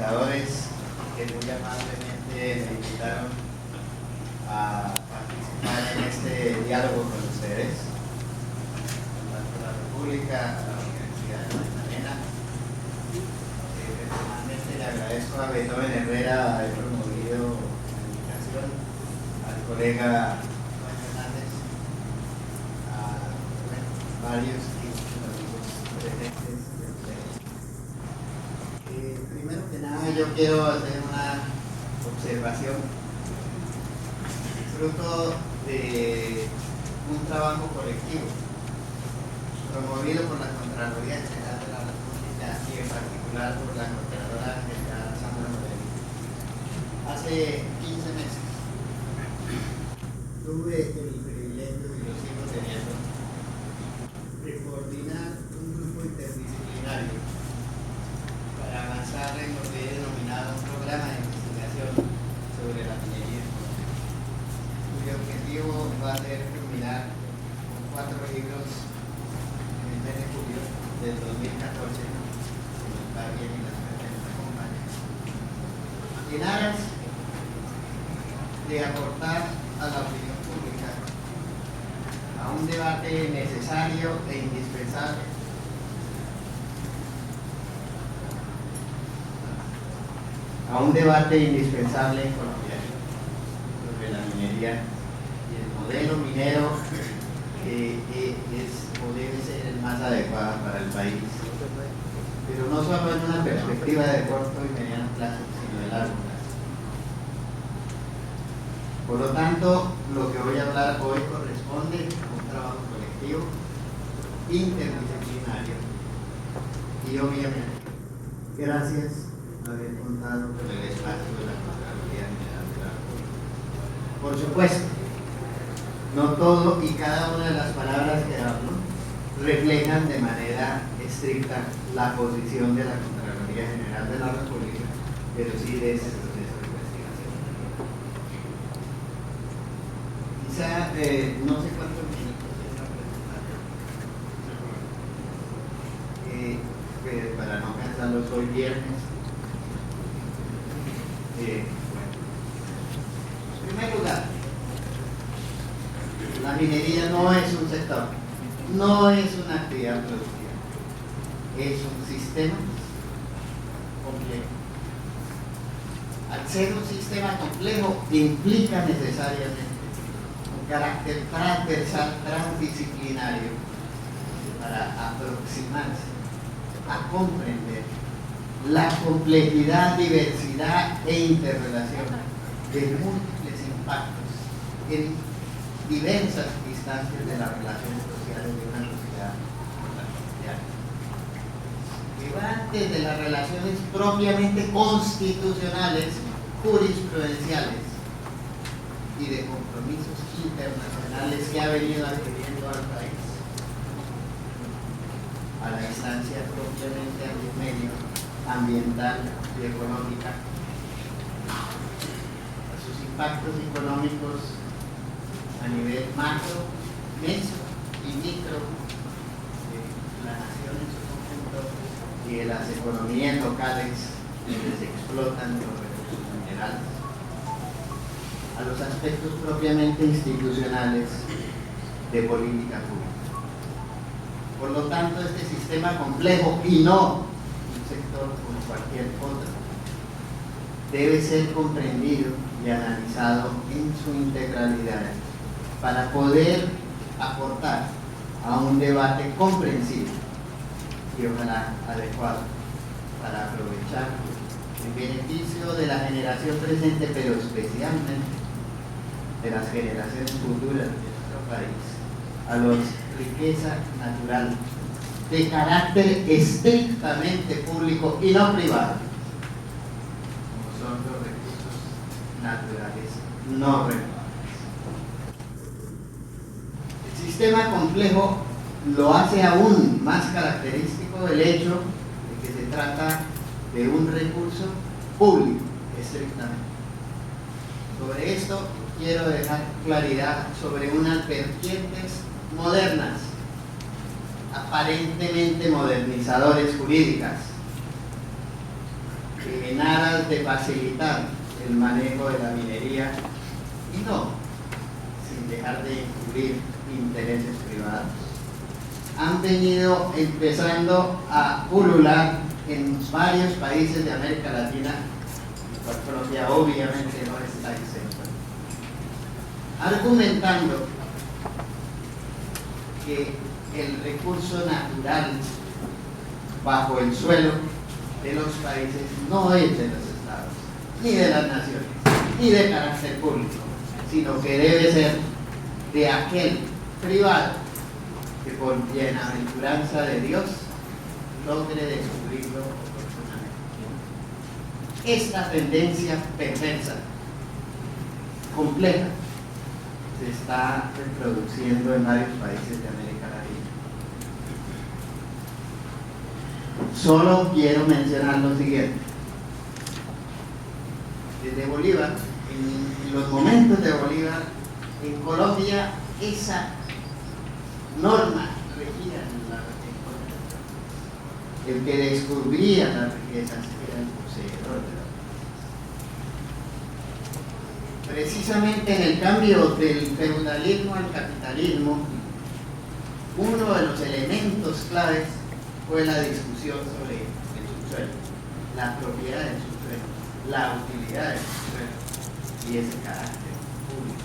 espectadores que muy amablemente me invitaron a participar en este diálogo con ustedes, tanto a la República, a la Universidad de Magdalena. Personalmente le agradezco a Beethoven Herrera haber promovido la invitación, al colega Juan Hernández, a varios amigos presentes de ustedes. Primero que nada, yo quiero hacer una observación fruto de un trabajo colectivo promovido por la Contraloría General de la República y en particular por la Contralora General Sandra Moreno. Hace 15 meses tuve el privilegio y lo sigo teniendo de coordinar un grupo interdisciplinario para avanzar en lo que he denominado un programa de investigación sobre la minería, cuyo objetivo va a ser culminar con 4 libros en el mes de julio del 2014, si nos va bien y las fechas nos acompañan, en aras de aportar a la opinión pública a un debate necesario e indispensable en Colombia sobre la minería y el modelo minero que es o debe ser el más adecuado para el país, pero no solo en una perspectiva de corto y mediano plazo, sino de largo plazo. Por lo tanto, lo que voy a hablar hoy corresponde a un trabajo colectivo, interdisciplinario y obviamente gracias a haber contado con el espacio de la Contraloría General de la República. Por supuesto, no todo y cada una de las palabras que hablo reflejan de manera estricta la posición de la Contraloría General de la República, pero sí de ese proceso de investigación. Quizá, no sé cuántos minutos es la presentación, para no cansarlos hoy viernes. Bueno. En primer lugar, la minería no es un sector, no es una actividad productiva, es un sistema complejo. Al ser un sistema complejo, implica necesariamente un carácter transversal, transdisciplinario, para aproximarse a comprender la complejidad, diversidad e interrelación de múltiples impactos en diversas instancias de las relaciones sociales de una sociedad mundial. Que van desde las relaciones propiamente constitucionales, jurisprudenciales y de compromisos internacionales que ha venido adquiriendo al país, a la instancia propiamente medio ambiental y económica, a sus impactos económicos a nivel macro, meso y micro de la nación en su conjunto y de las economías locales donde se explotan los recursos minerales, a los aspectos propiamente institucionales de política pública. Por lo tanto, este sistema complejo y no un sector como cualquier otro debe ser comprendido y analizado en su integralidad para poder aportar a un debate comprensible y ojalá adecuado para aprovechar el beneficio de la generación presente, pero especialmente de las generaciones futuras de nuestro país, a la riqueza natural de carácter estrictamente público y no privado, como son los recursos naturales no renovables. El sistema complejo lo hace aún más característico el hecho de que se trata de un recurso público estrictamente. Sobre esto quiero dejar claridad sobre unas vertientes modernas, aparentemente modernizadoras jurídicas, en aras de facilitar el manejo de la minería y no sin dejar de encubrir intereses privados, han venido empezando a pulular en varios países de América Latina, y por Colombia obviamente no está exenta, argumentando que el recurso natural bajo el suelo de los países no es de los estados, ni de las naciones, ni de carácter público, sino que debe ser de aquel privado que por bienaventuranza de Dios logre descubrirlo oportunamente. Esta tendencia perversa, compleja, se está reproduciendo en varios países de América Latina. Solo quiero mencionar lo siguiente. Desde Bolívar, en los momentos de Bolívar, en Colombia, esa norma regía la economía. El que descubría las riquezas era el poseedor de la riqueza. Precisamente en el cambio del feudalismo al capitalismo, uno de los elementos claves fue la discusión sobre el subsuelo, la propiedad del subsuelo, la utilidad del subsuelo y ese carácter público.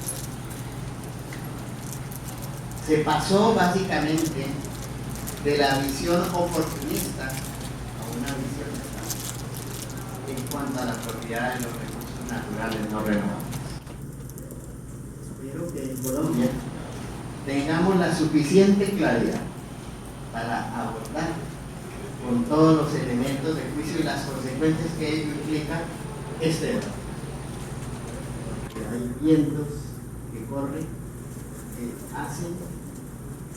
Se pasó básicamente de la visión oportunista a una visión estable en cuanto a la propiedad de los recursos naturales no renovables. Espero que en Colombia tengamos la suficiente claridad para abordar con todos los elementos de juicio y las consecuencias que ello implica este debate. Hay vientos que corren, que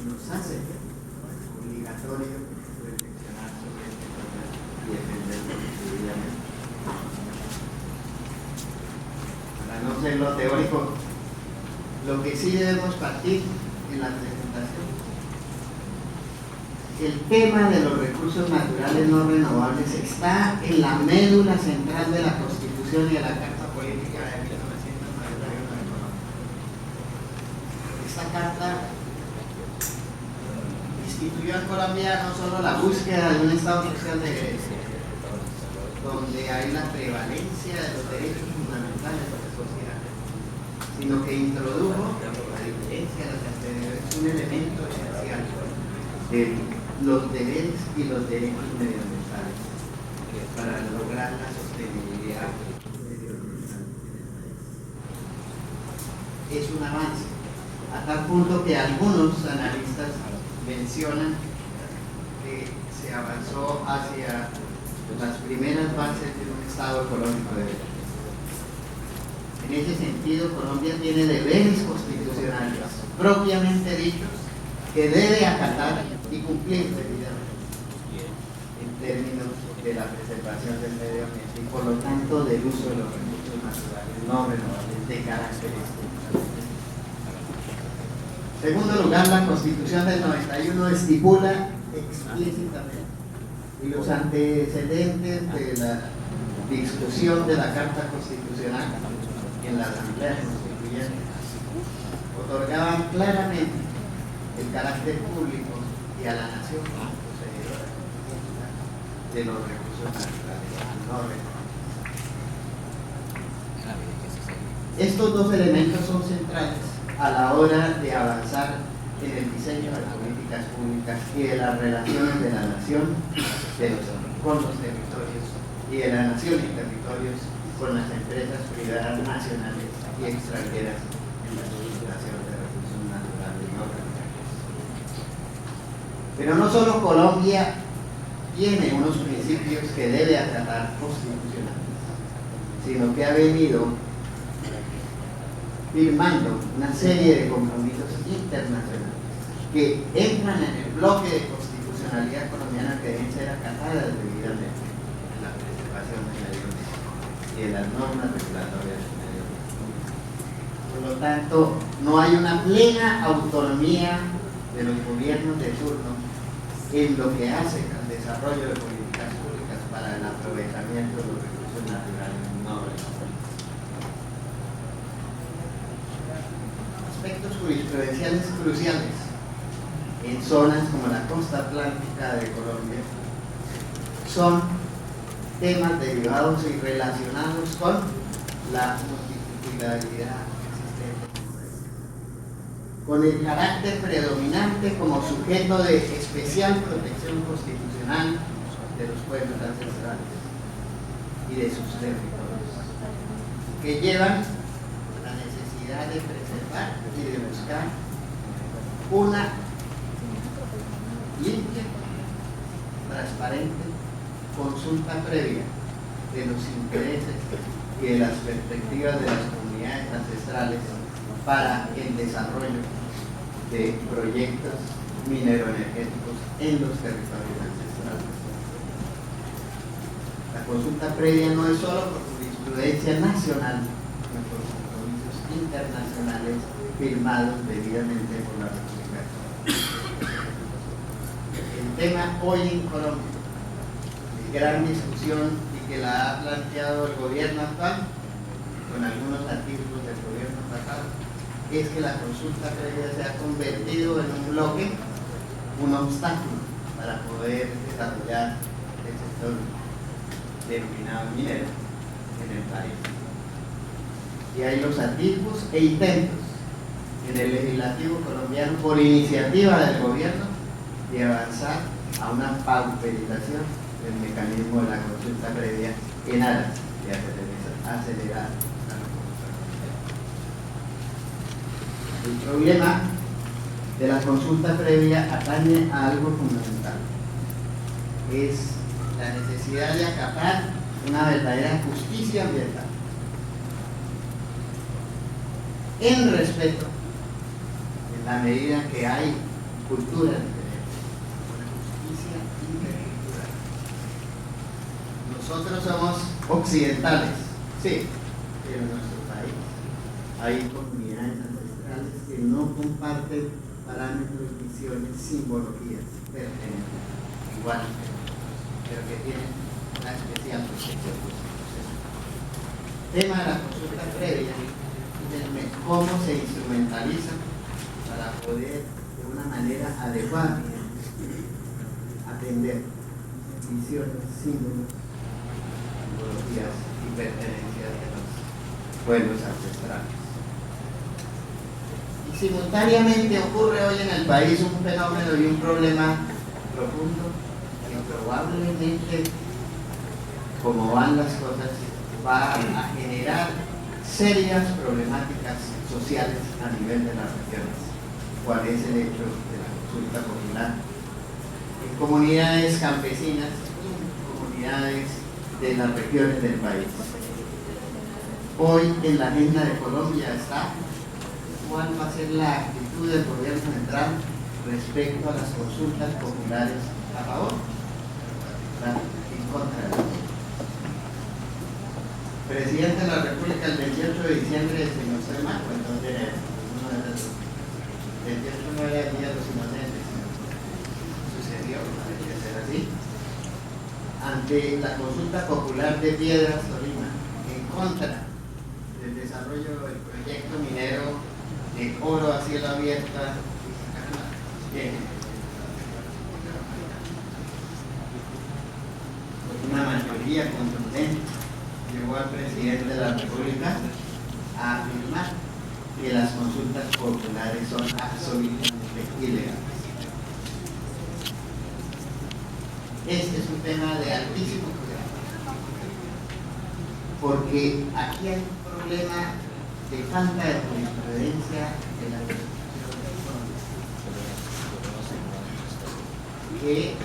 nos hacen obligatorio reflexionar sobre este tema y defenderlo decididamente. Para no ser lo teórico, lo que sí debemos partir en la presentación, el tema de los recursos naturales no renovables está en la médula central de la Constitución y de la Carta Política de 1991 de Colombia. Esta carta instituyó en Colombia no solo la búsqueda de un Estado social de derecho, donde hay la prevalencia de los derechos fundamentales de la sociedad, sino que introdujo, a diferencia de los anteriores, un elemento esencial de los deberes y los derechos medioambientales para lograr la sostenibilidad medioambiental en el país. Es un avance, a tal punto que algunos analistas mencionan que se avanzó hacia las primeras bases de un Estado económico de derecho. En ese sentido, Colombia tiene deberes constitucionales propiamente dichos que debe acatar y cumplir debidamente en términos de la preservación del medio ambiente y por lo tanto del uso de los recursos naturales no renovables de carácter institucional. En segundo lugar, la Constitución del 91 estipula explícitamente y los antecedentes de la discusión de la Carta Constitucional en la Asamblea Constituyente otorgaban claramente el carácter público y a la nación como poseedora de los recursos naturales no renovables. Estos dos elementos son centrales a la hora de avanzar en el diseño de las políticas públicas y de las relaciones de la nación con los territorios y de la nación y territorios con las empresas privadas nacionales y extranjeras en la utilización de recursos naturales no renovables. Pero no solo Colombia tiene unos principios que debe acatar constitucionales, sino que ha venido firmando una serie de compromisos internacionales que entran en el bloque de constitucionalidad colombiana que deben ser acatadas debidamente en la preservación del medio ambiente y de las normas regulatorias del medio ambiente. Por lo tanto, no hay una plena autonomía de los gobiernos de turno en lo que hace al desarrollo de políticas públicas para el aprovechamiento de los recursos naturales no renovables. Aspectos jurisprudenciales cruciales en zonas como la costa atlántica de Colombia son temas derivados y relacionados con la multipolaridad existente, con el carácter predominante como sujeto de especial protección constitucional de los pueblos ancestrales y de sus territorios, que llevan la necesidad de preservar y de buscar una limpia, transparente consulta previa de los intereses y de las perspectivas de las comunidades ancestrales para el desarrollo de proyectos mineroenergéticos en los territorios ancestrales. La consulta previa no es solo por jurisprudencia nacional, sino por compromisos internacionales firmados debidamente por la República de Colombia. El tema hoy en Colombia, de gran discusión y que la ha planteado el gobierno actual, con algunos artículos del gobierno pasado, es que la consulta previa se ha convertido en un bloque, un obstáculo para poder desarrollar el sector denominado minero en el país. Y hay los atisbos e intentos en el legislativo colombiano por iniciativa del gobierno de avanzar a una pauperización del mecanismo de la consulta previa en aras de acelerar la consulta. El problema de la consulta previa atañe a algo fundamental, es la necesidad de acatar una verdadera justicia ambiental en respeto, en la medida que hay cultura diferente, una justicia intercultural. Nosotros somos occidentales, sí, pero en nuestro país hay comunidades ancestrales que no comparten parámetros, visiones, simbologías pertenecen igual que nosotros, pero que tienen una especial protección. Tema de la consulta previa, cómo se instrumentaliza para poder de una manera adecuada atender visiones, símbolos, simbologías y pertenencias de los pueblos ancestrales. Y simultáneamente ocurre hoy en el país un fenómeno y un problema profundo que probablemente, como van las cosas, va a generar serias problemáticas sociales a nivel de las regiones. ¿Cuál es el hecho de la consulta popular? En comunidades campesinas, en comunidades de las regiones del país. Hoy en la agenda de Colombia está cuál va a ser la actitud del gobierno central respecto a las consultas populares a favor, en contra de la ley. Presidente de la República el 28 de diciembre, si no estoy mal, pues entonces era uno de los 28 no era el Día de los Inocentes, sucedió, parece ser así, ante la consulta popular de Piedras, Tolima, en contra del desarrollo del proyecto minero de oro a cielo abierto. Bien. Con una mayoría contundente llegó al presidente de la República a afirmar que las consultas populares son absolutamente ilegales. Este es un tema de altísimo cuidado, porque aquí hay un problema de falta de jurisprudencia de la Constitución, que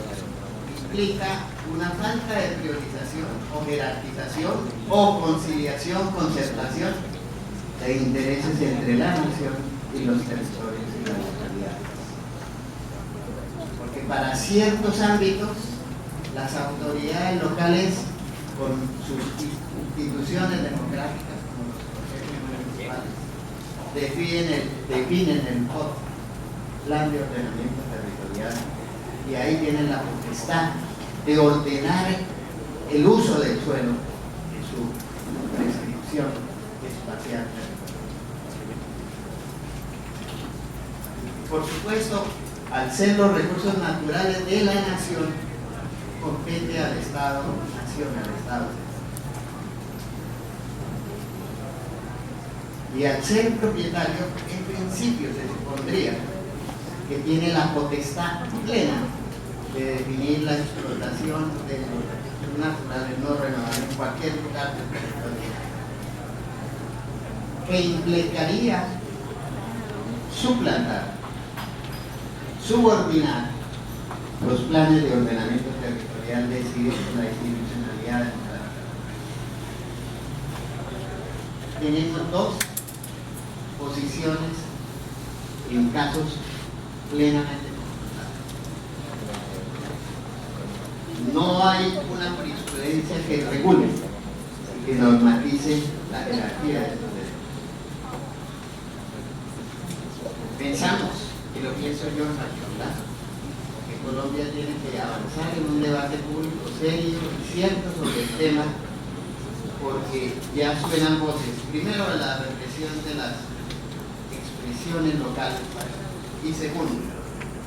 implica una falta de priorización o jerarquización o conciliación, concertación de intereses entre la nación y los territorios y las localidades. Porque para ciertos ámbitos, las autoridades locales, con sus instituciones democráticas, como los consejos municipales, definen el plan de ordenamiento territorial, y ahí tienen la potestad de ordenar el uso del suelo en su prescripción espacial. Por supuesto, al ser los recursos naturales de la nación, compete al Estado-nación, al Estado. Y al ser propietario, en principio se supondría que tiene la potestad plena de definir la explotación de los recursos naturales no renovables en cualquier lugar del territorio, que implicaría suplantar, subordinar los planes de ordenamiento territorial de la institucionalidad democrática. Tenemos dos posiciones en casos plenamente confrontados. No hay una jurisprudencia que regule y que normatice la jerarquía de estos derechos. Pensamos, y lo pienso yo en particular, que Colombia tiene que avanzar en un debate público serio y cierto sobre el tema, porque ya suenan voces, primero la represión de las expresiones locales y segundo,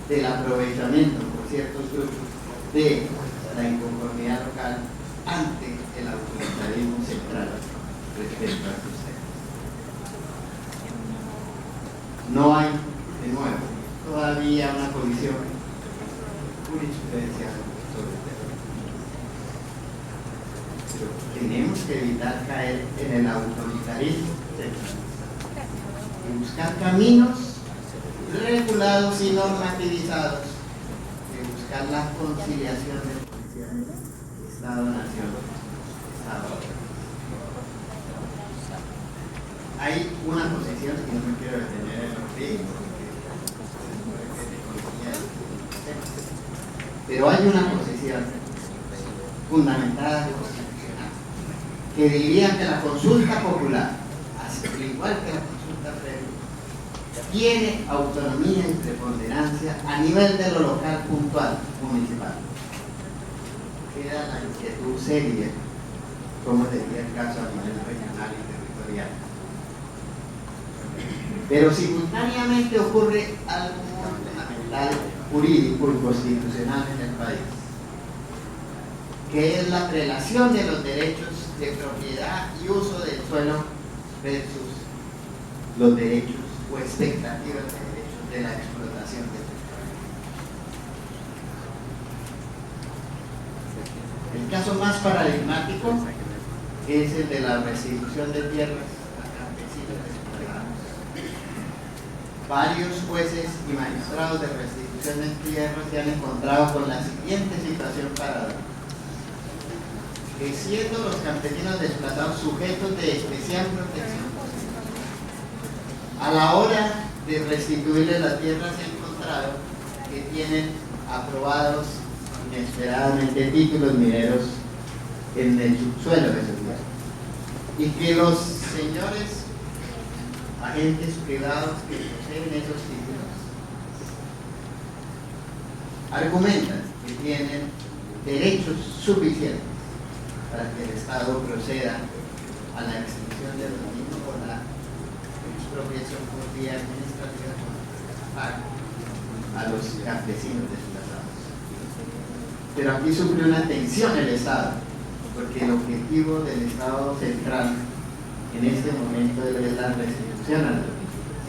del aprovechamiento por ciertos grupos de la inconformidad local ante el autoritarismo central respecto a estos temas. No hay, de nuevo, todavía una posición jurisprudencial sobre el tema. Pero tenemos que evitar caer en el autoritarismo centralista y buscar caminos regulados y normativizados de buscar la conciliación de posiciones Estado-Nación, Estado. Hay una posición, y no me quiero detener en los ritmos, pero hay una posición fundamentada constitucional que diría que la consulta popular, al igual que la consulta previa, tiene autonomía y preponderancia a nivel de lo local puntual municipal. Queda la inquietud seria, como sería el caso a nivel regional y territorial. Pero simultáneamente ocurre algo fundamental, jurídico y constitucional en el país, que es la prelación de los derechos de propiedad y uso del suelo versus los derechos o expectativas de derechos de la explotación del territorio. El caso más paradigmático es el de la restitución de tierras a campesinos desplazados. Varios jueces y magistrados de restitución de tierras se han encontrado con la siguiente situación paradójica: que siendo los campesinos desplazados sujetos de especial protección, a la hora de restituirles la tierra se ha encontrado que tienen aprobados inesperadamente títulos mineros en el subsuelo de su tierra, y que los señores agentes privados que poseen esos títulos argumentan que tienen derechos suficientes para que el Estado proceda a la extinción de los mismos por la expropiación por vía administrativa a los campesinos desplazados. Pero aquí sufre una tensión el Estado, porque el objetivo del Estado central en este momento es la restitución a los títulos.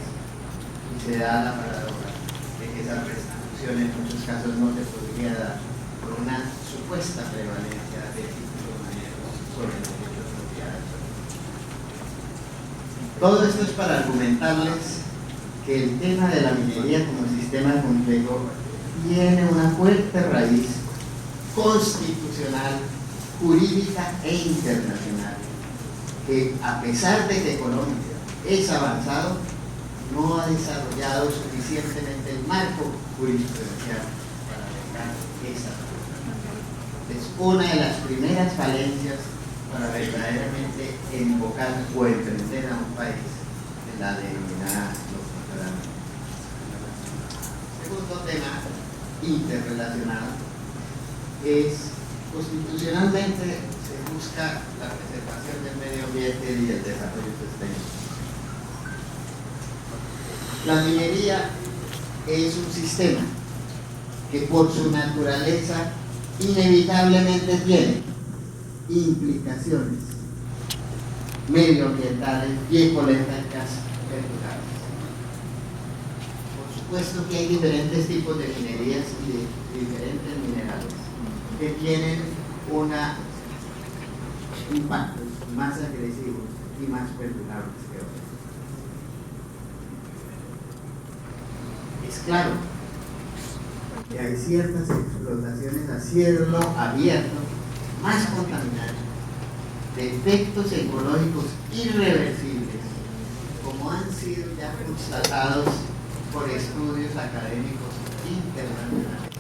Y se da la paradoja de que esa restitución en muchos casos no se podría dar por una supuesta prevalencia de títulos mineros sobre los derechos de propiedad. Todo esto es para argumentarles que el tema de la minería como sistema complejo tiene una fuerte raíz constitucional, jurídica e internacional, que a pesar de que Colombia es avanzado, no ha desarrollado suficientemente el marco jurisprudencial para dejar esa realidad. Es una de las primeras falencias para verdaderamente invocar o emprender a un país en la denominada locura. Segundo tema interrelacionado es Constitucionalmente se busca la preservación del medio ambiente y el desarrollo sostenible. La minería es un sistema que por su naturaleza inevitablemente tiene implicaciones medioambientales y ecológicas perdurables. Por supuesto que hay diferentes tipos de minerías y de diferentes minerales que tienen impactos más agresivos y más perdurables que otros. Es claro que hay ciertas explotaciones a cielo abierto más contaminantes, de efectos ecológicos irreversibles, como han sido ya constatados por estudios académicos internacionales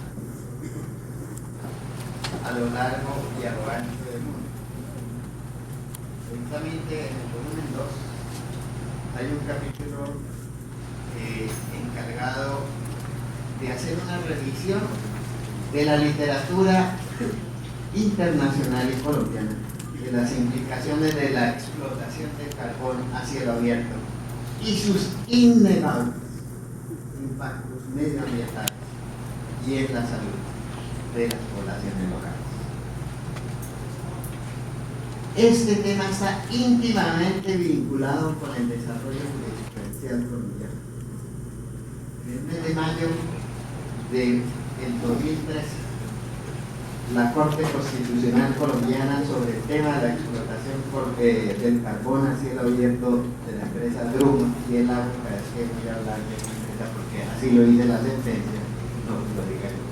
a lo largo y a lo ancho del mundo. Precisamente en el volumen 2 hay un capítulo encargado de hacer una revisión de la literatura internacional y colombiana, de las implicaciones de la explotación del carbón a cielo abierto y sus innegables impactos medioambientales y en la salud de las poblaciones locales. Este tema está íntimamente vinculado con el desarrollo jurisprudencial colombiano. En el mes de mayo del 2013, la Corte Constitucional Colombiana sobre el tema de la explotación del carbón a cielo abierto de la empresa Druma, y el agua, es que voy a hablar de esa empresa porque así lo dice la sentencia, no lo diga yo.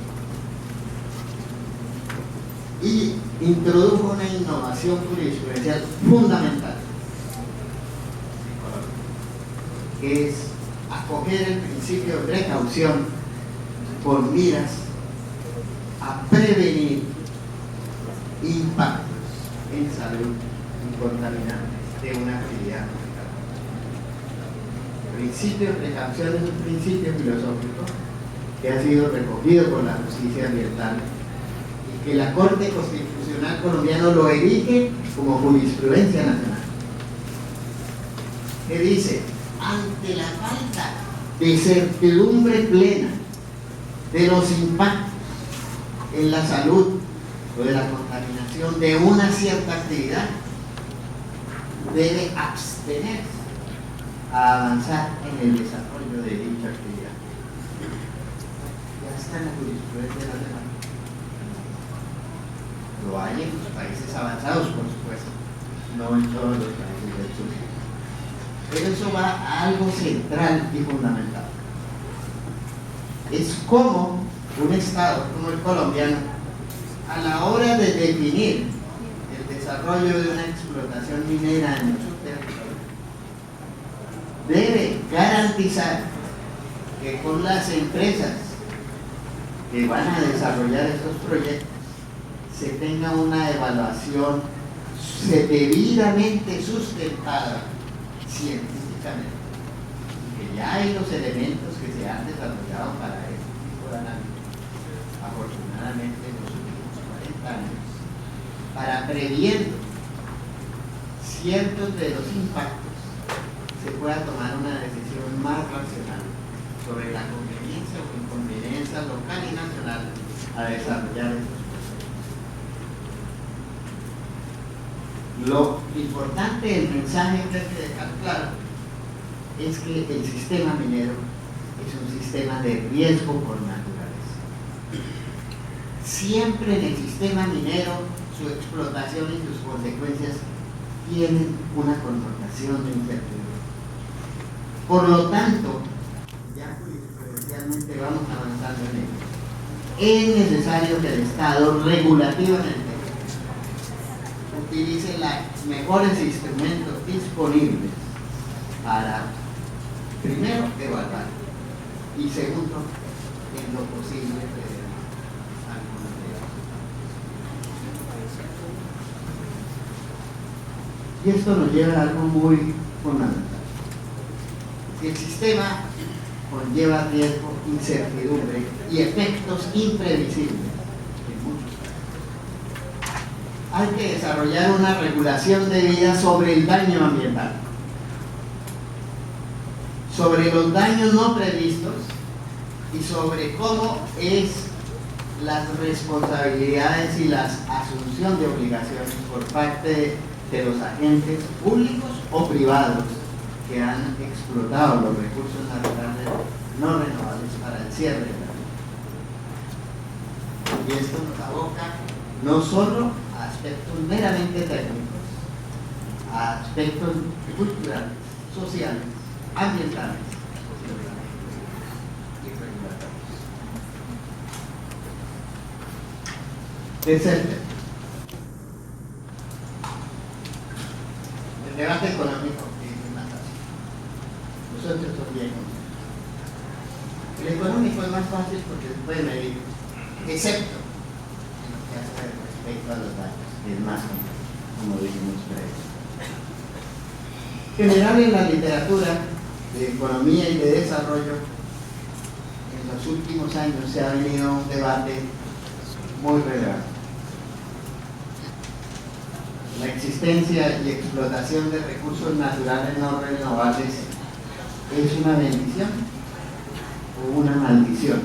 Y introdujo una innovación jurisprudencial fundamental, que es acoger el principio de precaución por miras a prevenir impactos en salud y contaminantes de una actividad musical. El principio de precaución es un principio filosófico que ha sido recogido por la justicia ambiental y que la Corte Constitucional Colombiana lo erige como jurisprudencia nacional. Que dice, ante la falta de certidumbre plena de los impactos en la salud o de la contaminación de una cierta actividad, debe abstenerse a avanzar en el desarrollo de dicha actividad. Ya está en la jurisprudencia nacional. Lo hay en los países avanzados, por supuesto, no en todos los países del sur. Pero eso va a algo central y fundamental. Es como un Estado como el colombiano, a la hora de definir el desarrollo de una explotación minera en su territorio, debe garantizar que con las empresas que van a desarrollar estos proyectos se tenga una evaluación debidamente sustentada científicamente, que ya hay los elementos que se han desarrollado para este tipo de análisis, afortunadamente en los últimos 40 años, para previendo ciertos de los impactos se pueda tomar una decisión más racional sobre la conveniencia o inconveniencia local y nacional a desarrollar estos procesos. Lo importante del mensaje que hay que dejar claro es que el sistema minero es un sistema de riesgo por naturaleza. Siempre en el sistema minero su explotación y sus consecuencias tienen una connotación de incertidumbre. Por lo tanto, ya jurisprudencialmente vamos avanzando en ello. Es necesario que el Estado regulativamente utilice los mejores instrumentos disponibles para, primero, evaluar y segundo, en lo posible, prevenir algunos de ellos. Y esto nos lleva a algo muy fundamental. Si el sistema conlleva riesgo, incertidumbre y efectos imprevisibles en muchos casos, hay que desarrollar una regulación debida sobre el daño ambiental, sobre los daños no previstos y sobre cómo es las responsabilidades y la asunción de obligaciones por parte de los agentes públicos o privados que han explotado los recursos naturales no renovables para el cierre de la vida. Y esto nos aboca no solo a aspectos meramente técnicos, a aspectos culturales, sociales, ambientales y regulatorios. Tercer tema. El debate económico es más fácil. Nosotros también. El económico es más fácil porque se puede medir, excepto en lo que hace respecto a los daños, que es más complejo, como dijimos previamente. En general, en la literatura de economía y de desarrollo, en los últimos años se ha venido un debate muy relevante. La existencia y explotación de recursos naturales no renovables es una bendición o una maldición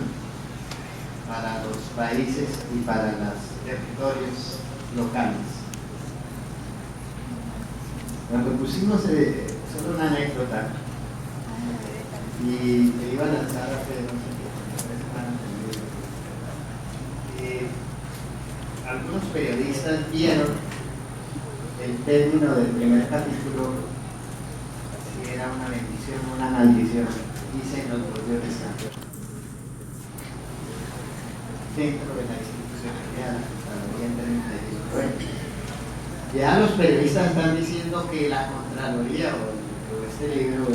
para los países y para los territorios locales. Cuando pusimos, solo una anécdota, y te iba a lanzar hace no sé qué, algunos periodistas vieron el término del primer capítulo, si era una bendición o una maldición, y se nos volvió extranjero dentro de la institucionalidad, en términos de delincuencia. Ya los periodistas están diciendo que la Contraloría o este libro